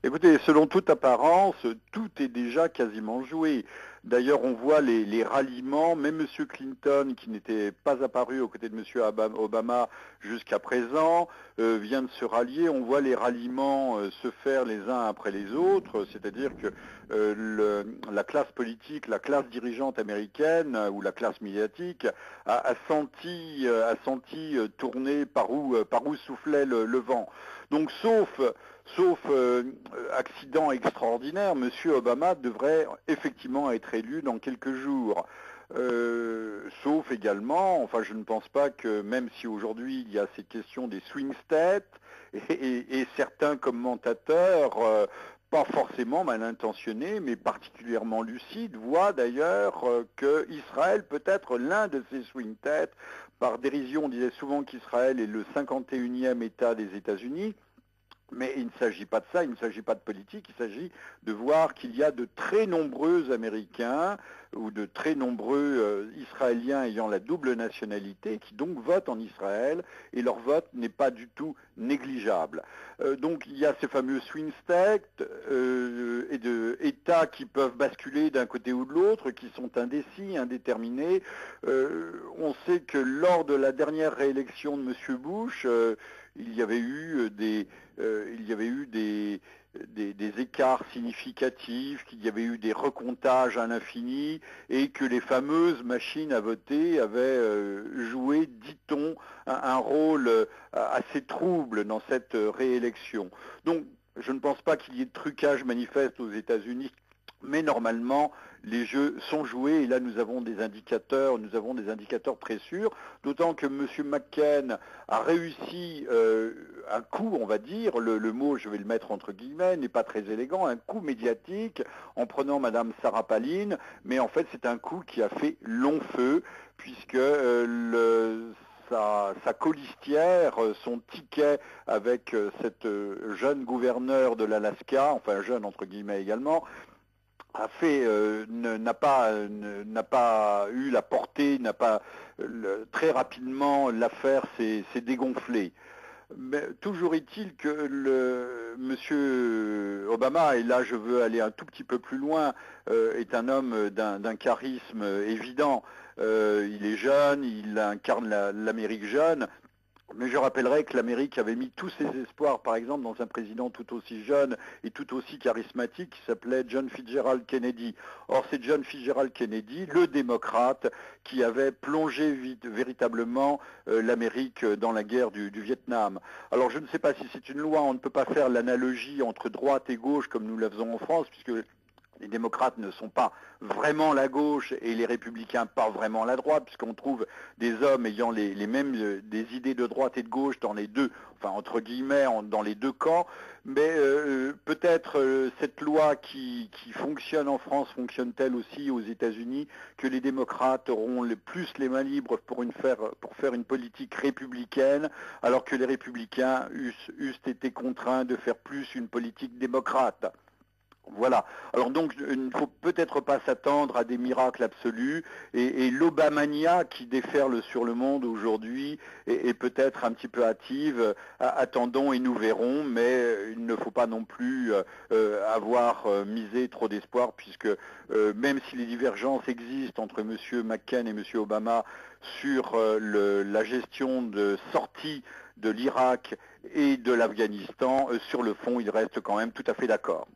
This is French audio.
Écoutez, selon toute apparence, tout est déjà quasiment joué. D'ailleurs, on voit les ralliements, même M. Clinton, qui n'était pas apparu aux côtés de M. Obama jusqu'à présent, vient de se rallier. On voit les ralliements se faire les uns après les autres, c'est-à-dire que la classe politique, la classe dirigeante américaine ou la classe médiatique a senti tourner par où soufflait le vent. Donc, sauf accident extraordinaire, M. Obama devrait effectivement être élu dans quelques jours. Sauf également, enfin je ne pense pas que même si aujourd'hui il y a ces questions des swing states et certains commentateurs, pas forcément mal intentionnés, mais particulièrement lucides, voient d'ailleurs que Israël peut être l'un de ces swing states. Par dérision, on disait souvent qu'Israël est le 51e État des États-Unis. Mais il ne s'agit pas de ça, il ne s'agit pas de politique, il s'agit de voir qu'il y a de très nombreux Américains ou de très nombreux Israéliens ayant la double nationalité qui donc votent en Israël et leur vote n'est pas du tout négligeable. Donc il y a ces fameux swing states et de États qui peuvent basculer d'un côté ou de l'autre, qui sont indécis, indéterminés. On sait que lors de la dernière réélection de M. Bush, il y avait eu des écarts significatifs, qu'il y avait eu des recomptages à l'infini et que les fameuses machines à voter avaient joué, dit-on, un rôle assez trouble dans cette réélection. Donc, je ne pense pas qu'il y ait de trucage manifeste aux États-Unis, mais normalement, les jeux sont joués et là nous avons des indicateurs très sûrs, d'autant que M. McCain a réussi un coup, on va dire, le mot, je vais le mettre entre guillemets, n'est pas très élégant, un coup médiatique en prenant Mme Sarah Palin, mais en fait c'est un coup qui a fait long feu, puisque sa colistière, son ticket avec cette jeune gouverneure de l'Alaska, enfin jeune entre guillemets également, n'a pas eu la portée, très rapidement l'affaire s'est dégonflée. Mais toujours est-il que Monsieur Obama, et là je veux aller un tout petit peu plus loin, est un homme d'un charisme évident. Il est jeune, il incarne l'Amérique jeune. Mais je rappellerai que l'Amérique avait mis tous ses espoirs, par exemple, dans un président tout aussi jeune et tout aussi charismatique qui s'appelait John Fitzgerald Kennedy. Or, c'est John Fitzgerald Kennedy, le démocrate, qui avait plongé véritablement l'Amérique dans la guerre du Vietnam. Alors, je ne sais pas si c'est une loi, on ne peut pas faire l'analogie entre droite et gauche comme nous la faisons en France, puisque les démocrates ne sont pas vraiment la gauche et les républicains pas vraiment la droite, puisqu'on trouve des hommes ayant les mêmes des idées de droite et de gauche dans les deux, enfin entre guillemets, dans les deux camps. Mais peut-être cette loi qui fonctionne en France fonctionne-t-elle aussi aux États-Unis, que les démocrates auront plus les mains libres pour faire une politique républicaine, alors que les républicains eussent été contraints de faire plus une politique démocrate. Voilà. Alors donc, il ne faut peut-être pas s'attendre à des miracles absolus et l'Obamania qui déferle sur le monde aujourd'hui est peut-être un petit peu hâtive. Attendons et nous verrons, mais il ne faut pas non plus avoir misé trop d'espoir puisque même si les divergences existent entre M. McCain et M. Obama sur la gestion de sortie de l'Irak et de l'Afghanistan, sur le fond, ils restent quand même tout à fait d'accord.